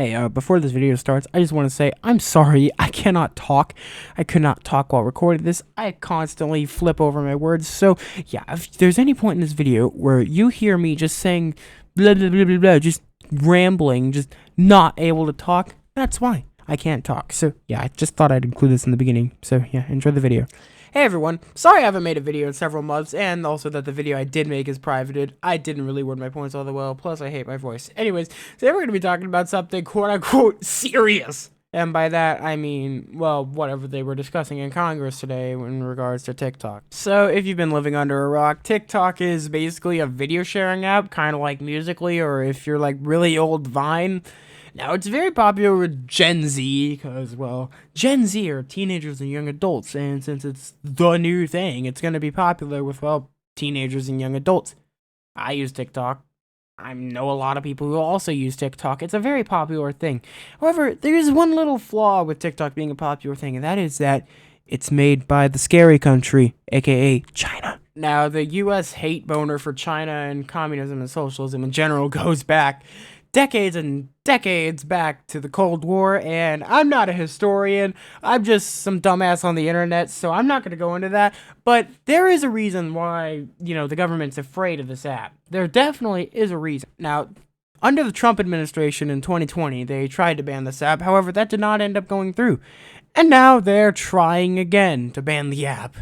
Hey, before this video starts, I just want to say I'm sorry. I cannot talk. I could not talk while recording this. I constantly flip over my words. So, yeah, if there's any point in this video where you hear me just saying blah, blah, blah, blah, blah, just rambling, just not able to talk, that's why I can't talk. So, yeah, I just thought I'd include this in the beginning. So, yeah, enjoy the video. Hey everyone, sorry I haven't made a video in several months, and also that the video I did make is privated. I didn't really word my points all that well, plus I hate my voice. Anyways, today we're going to be talking about something quote-unquote serious. And by that, I mean, well, whatever they were discussing in Congress today in regards to TikTok. So, if you've been living under a rock, TikTok is basically a video sharing app, kind of like Musical.ly, or if you're like really old, Vine. Now, it's very popular with Gen Z because, well, Gen Z are teenagers and young adults, and since it's the new thing, it's going to be popular with, well, teenagers and young adults. I use TikTok. I know a lot of people who also use TikTok. It's a very popular thing. However, there is one little flaw with TikTok being a popular thing, and that is that it's made by the scary country, aka China. Now, the US hate boner for China and communism and socialism in general goes back decades and decades back to the Cold War, and I'm not a historian. I'm just some dumbass on the internet, so I'm not going to go into that. But there is a reason why, the government's afraid of this app. There definitely is a reason. Now, under the Trump administration in 2020, they tried to ban this app. However, that did not end up going through. And now they're trying again to ban the app.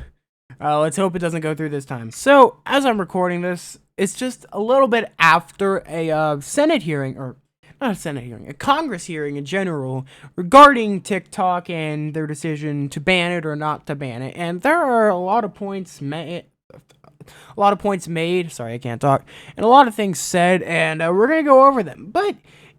Let's hope it doesn't go through this time. So, as I'm recording this, it's just a little bit after a Senate hearing, or not a Senate hearing, a Congress hearing in general regarding TikTok and their decision to ban it or not to ban it. And there are a lot of points made. Sorry, I can't talk. And a lot of things said, and we're going to go over them. But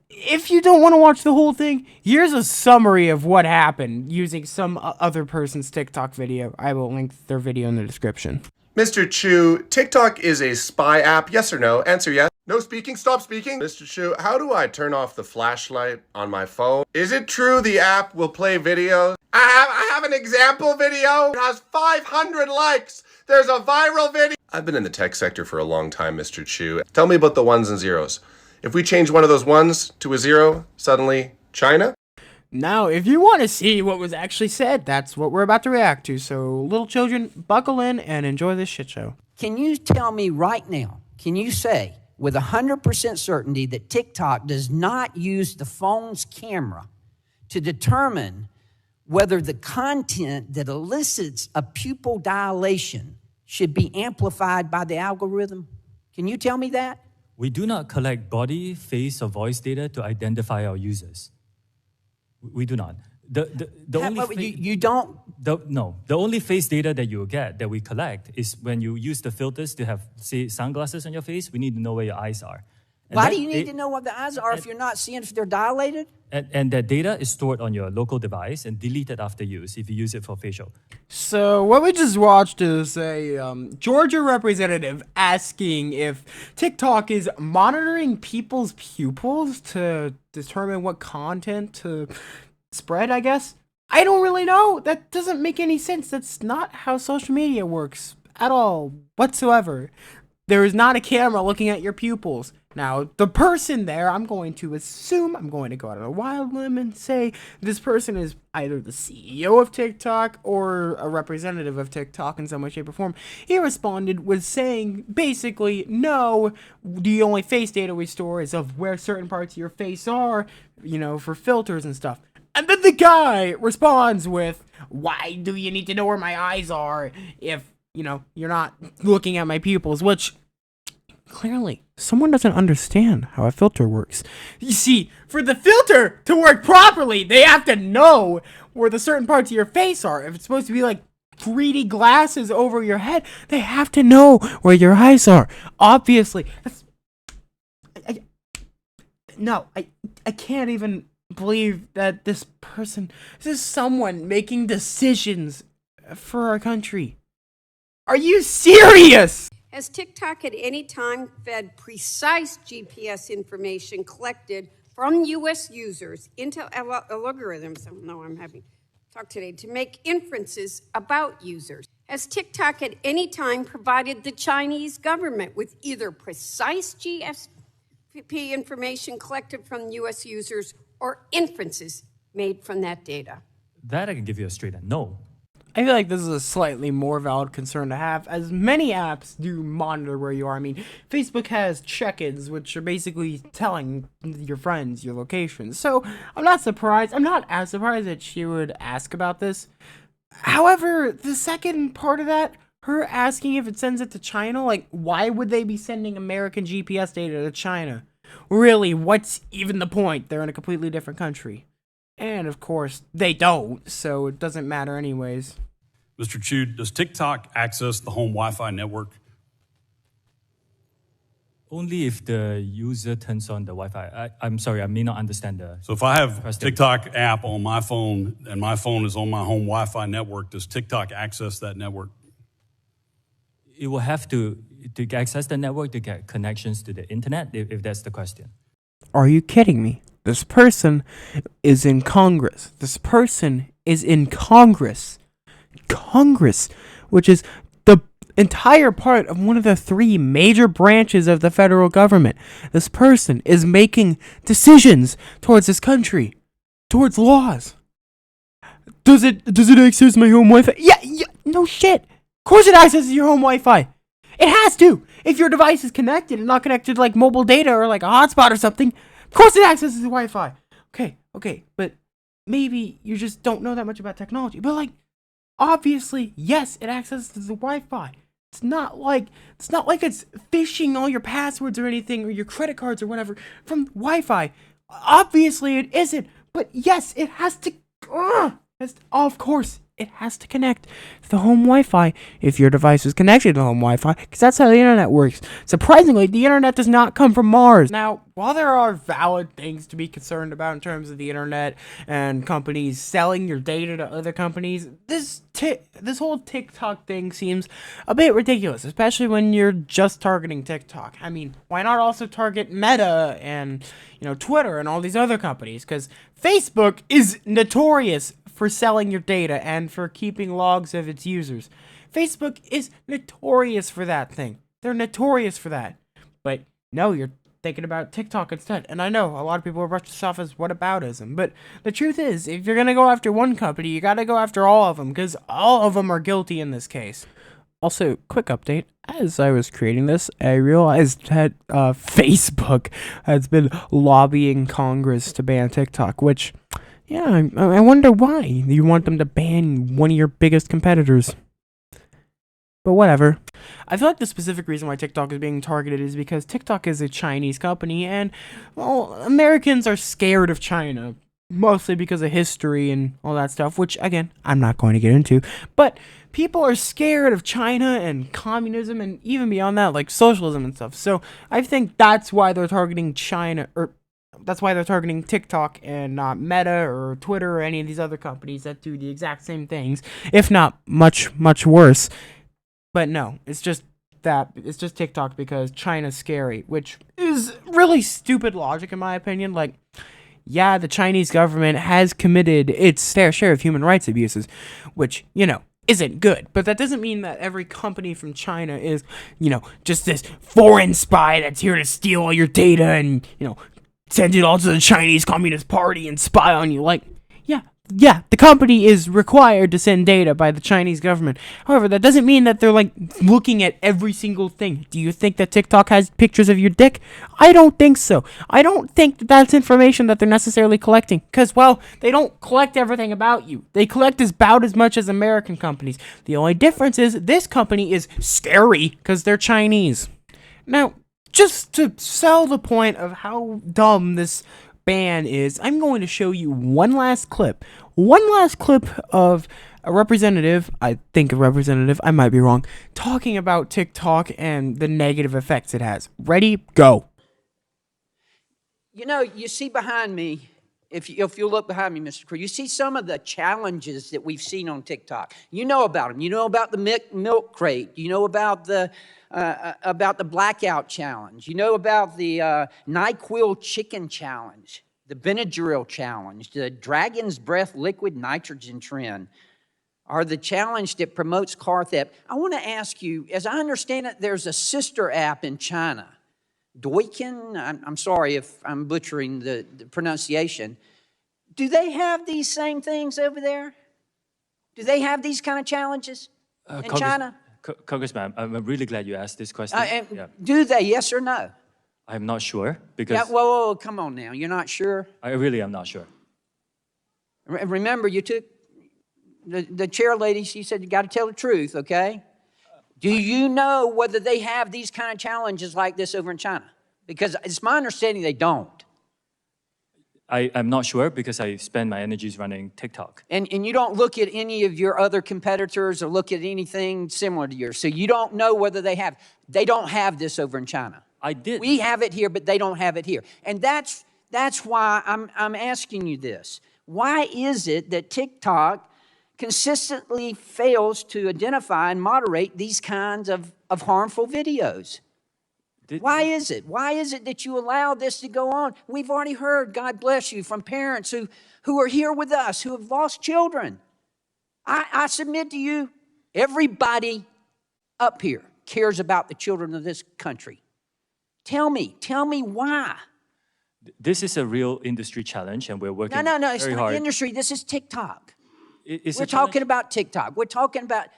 if you don't want to watch the whole thing, here's a summary of what happened using some other person's TikTok video. I will link their video in the description. Mr. Chu, TikTok is a spy app, yes or no? Answer yes. No speaking, stop speaking. Mr. Chu, how do I turn off the flashlight on my phone? Is it true the app will play videos? I have an example video. It has 500 likes. There's a viral video. I've been in the tech sector for a long time, Mr. Chu. Tell me about the ones and zeros. If we change one of those ones to a zero, suddenly China? Now, if you want to see what was actually said, that's what we're about to react to. So, little children, buckle in and enjoy this shit show. Can you tell me right now, can you say with 100% certainty that TikTok does not use the phone's camera to determine whether the content that elicits a pupil dilation should be amplified by the algorithm? Can you tell me that? We do not collect body, face, or voice data to identify our users. We do not. The only face data that you get, that we collect, is when you use the filters to have, say, sunglasses on your face. We need to know where your eyes are. And why do you need to know what the eyes are if you're not seeing if they're dilated? And that data is stored on your local device and deleted after use if you use it for facial. So what we just watched is a Georgia representative asking if TikTok is monitoring people's pupils to determine what content to spread, I guess. I don't really know. That doesn't make any sense. That's not how social media works at all, whatsoever. There is not a camera looking at your pupils. Now, the person there, I'm going to go out on a wild limb and say this person is either the CEO of TikTok or a representative of TikTok in some way, shape, or form. He responded with saying, basically, no, the only face data we store is of where certain parts of your face are, for filters and stuff. And then the guy responds with, why do you need to know where my eyes are if, you're not looking at my pupils, which clearly, someone doesn't understand how a filter works. You see, for the filter to work properly, they have to know where the certain parts of your face are. If it's supposed to be like 3D glasses over your head, they have to know where your eyes are. Obviously. I can't even believe that this is someone making decisions for our country. Are you serious? Has TikTok at any time fed precise GPS information collected from U.S. users into algorithms? I know I'm having talk today to make inferences about users. Has TikTok at any time provided the Chinese government with either precise information collected from U.S. users or inferences made from that data? That I can give you a straight and no. I feel like this is a slightly more valid concern to have, as many apps do monitor where you are. I mean, Facebook has check-ins, which are basically telling your friends your location. So I'm not surprised. I'm not as surprised that she would ask about this. However, the second part of that, her asking if it sends it to China, like, why would they be sending American GPS data to China? Really, what's even the point? They're in a completely different country. And, of course, they don't, so it doesn't matter anyways. Mr. Chu, does TikTok access the home Wi-Fi network? Only if the user turns on the Wi-Fi. I'm sorry, I may not understand the So if I have question. TikTok app on my phone and my phone is on my home Wi-Fi network, does TikTok access that network? It will have to access the network to get connections to the internet, if that's the question. Are you kidding me? This person is in Congress. This person is in Congress. Congress, which is the entire part of one of the three major branches of the federal government. This person is making decisions towards this country, towards laws. Does it access my home Wi-Fi? Yeah, no shit. Of course it accesses your home Wi-Fi. It has to. If your device is connected and not connected to like mobile data or like a hotspot or something, of course it accesses the Wi-Fi. Okay, but maybe you just don't know that much about technology. But like, obviously, yes, it accesses the Wi-Fi. It's not like it's phishing all your passwords or anything or your credit cards or whatever from Wi-Fi. Obviously, it isn't. But yes, it has to. Of course, it has to connect to the home Wi-Fi if your device is connected to the home Wi-Fi, because that's how the internet works. Surprisingly, the internet does not come from Mars. Now, while there are valid things to be concerned about in terms of the internet and companies selling your data to other companies, this whole TikTok thing seems a bit ridiculous, especially when you're just targeting TikTok. I mean, why not also target Meta and, Twitter and all these other companies? Because Facebook is notorious for selling your data and for keeping logs of its users. Facebook is notorious for that thing. They're notorious for that. But no, you're thinking about TikTok instead. And I know a lot of people will brush this off as whataboutism, but the truth is, if you're gonna go after one company, you gotta go after all of them, because all of them are guilty in this case. Also, quick update. As I was creating this, I realized that Facebook has been lobbying Congress to ban TikTok, which, yeah, I wonder why. You want them to ban one of your biggest competitors. But whatever. I feel like the specific reason why TikTok is being targeted is because TikTok is a Chinese company, and, well, Americans are scared of China, mostly because of history and all that stuff, which, again, I'm not going to get into. But people are scared of China and communism and even beyond that, like socialism and stuff. So I think that's why they're targeting China, or that's why they're targeting TikTok and not Meta or Twitter or any of these other companies that do the exact same things, if not much, much worse. But no, it's just TikTok because China's scary, which is really stupid logic in my opinion. Like, yeah, the Chinese government has committed its fair share of human rights abuses, which, isn't good. But that doesn't mean that every company from China is, just this foreign spy that's here to steal all your data and, send it all to the Chinese Communist Party and spy on you. Like, yeah, the company is required to send data by the Chinese government. However, that doesn't mean that they're, looking at every single thing. Do you think that TikTok has pictures of your dick? I don't think so. I don't think that that's information that they're necessarily collecting. Because, well, they don't collect everything about you. They collect about as much as American companies. The only difference is this company is scary because they're Chinese. Now, just to sell the point of how dumb this ban is, I'm going to show you one last clip of a representative, I might be wrong, talking about TikTok and the negative effects it has. Ready? Go. You see behind me, if you look behind me, Mr. Cruz, you see some of the challenges that we've seen on TikTok. You know about them. You know about the milk crate. You know about the blackout challenge. You know about the NyQuil chicken challenge, the Benadryl challenge, the dragon's breath liquid nitrogen trend, or the challenge that promotes car theft. I want to ask you, as I understand it, there's a sister app in China Doikin, I'm sorry if I'm butchering the pronunciation. Do they have these same things over there? Do they have these kind of challenges in China? Congressman, I'm really glad you asked this question. Yeah. Do they, yes or no? I'm not sure Yeah, because whoa, come on now. You're not sure? I really am not sure. Remember, you took the chair lady, she said, you got to tell the truth, okay? Do you know whether they have these kind of challenges like this over in China? Because it's my understanding they don't. I'm not sure because I spend my energies running TikTok. And you don't look at any of your other competitors or look at anything similar to yours. So you don't know whether they have. They don't have this over in China. I did. We have it here, but they don't have it here. And that's why I'm asking you this. Why is it that TikTok consistently fails to identify and moderate these kinds of harmful videos? Why is it? Why is it that you allow this to go on? We've already heard, God bless you, from parents who are here with us, who have lost children. I submit to you, everybody up here cares about the children of this country. Tell me why. This is a real industry challenge, and we're working No, it's very not hard. industry. This is TikTok. We're talking about TikTok. We're talking about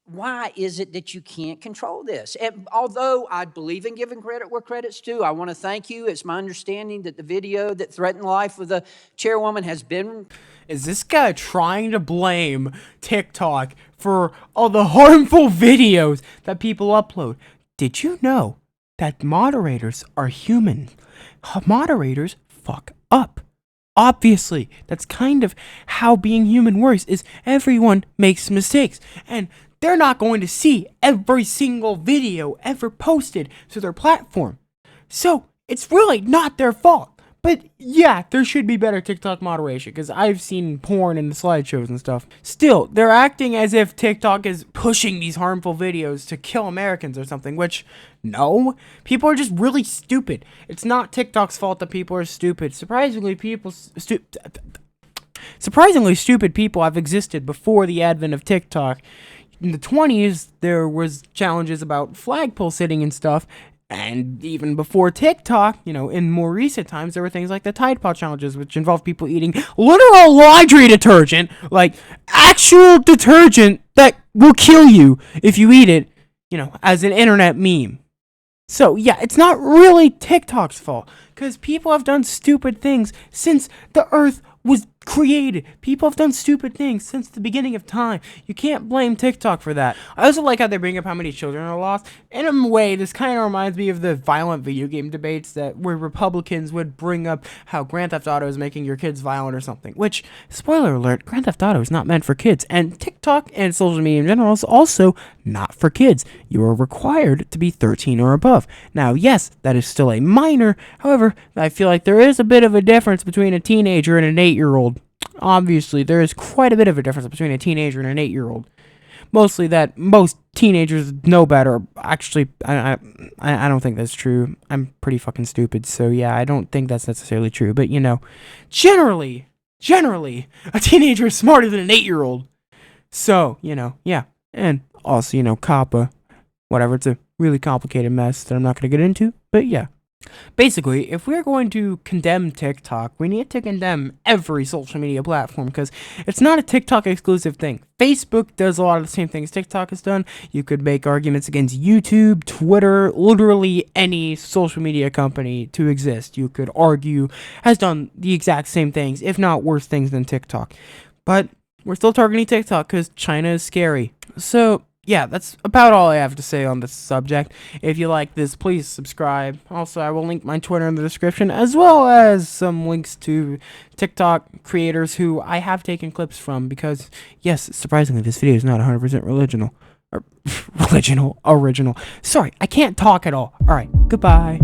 why is it that you can't control this? And although I believe in giving credit where credit's due, I want to thank you. It's my understanding that the video that threatened the life of the chairwoman has been... Is this guy trying to blame TikTok for all the harmful videos that people upload? Did you know that moderators are human? Moderators fuck up. Obviously, that's kind of how being human works, is everyone makes mistakes. And they're not going to see every single video ever posted to their platform. So, it's really not their fault. But yeah, there should be better TikTok moderation, because I've seen porn in the slideshows and stuff. Still, they're acting as if TikTok is pushing these harmful videos to kill Americans or something, which, no. People are just really stupid. It's not TikTok's fault that people are stupid. Surprisingly, stupid people have existed before the advent of TikTok. In the 20s, there was challenges about flagpole sitting and stuff, and even before TikTok, in more recent times, there were things like the Tide Pod challenges, which involved people eating literal laundry detergent, like actual detergent that will kill you if you eat it, as an internet meme. So, yeah, it's not really TikTok's fault, because people have done stupid things since the earth was created. People have done stupid things since the beginning of time. You can't blame TikTok for that. I also like how they bring up how many children are lost. In a way, this kind of reminds me of the violent video game debates where Republicans would bring up how Grand Theft Auto is making your kids violent or something. Which, spoiler alert, Grand Theft Auto is not meant for kids. And TikTok and social media in general is also not for kids. You are required to be 13 or above. Now, yes, that is still a minor. However, I feel like there is a bit of a difference between a teenager and an 8-year-old. Obviously, there is quite a bit of a difference between a teenager and an 8-year-old. Mostly that most teenagers know better. Actually, I don't think that's true. I'm pretty fucking stupid, so yeah, I don't think that's necessarily true. But, generally, a teenager is smarter than an 8-year-old. So, yeah. And also, COPPA, whatever, it's a really complicated mess that I'm not going to get into, but yeah. Basically, if we're going to condemn TikTok, we need to condemn every social media platform, because it's not a TikTok exclusive thing. Facebook does a lot of the same things TikTok has done. You could make arguments against YouTube, Twitter, literally any social media company to exist, you could argue, has done the exact same things, if not worse things than TikTok. But we're still targeting TikTok because China is scary. So, yeah, that's about all I have to say on this subject. If you like this, please subscribe. Also, I will link my Twitter in the description, as well as some links to TikTok creators who I have taken clips from, because, yes, surprisingly, this video is not 100% original. Sorry, I can't talk at all. Alright, goodbye.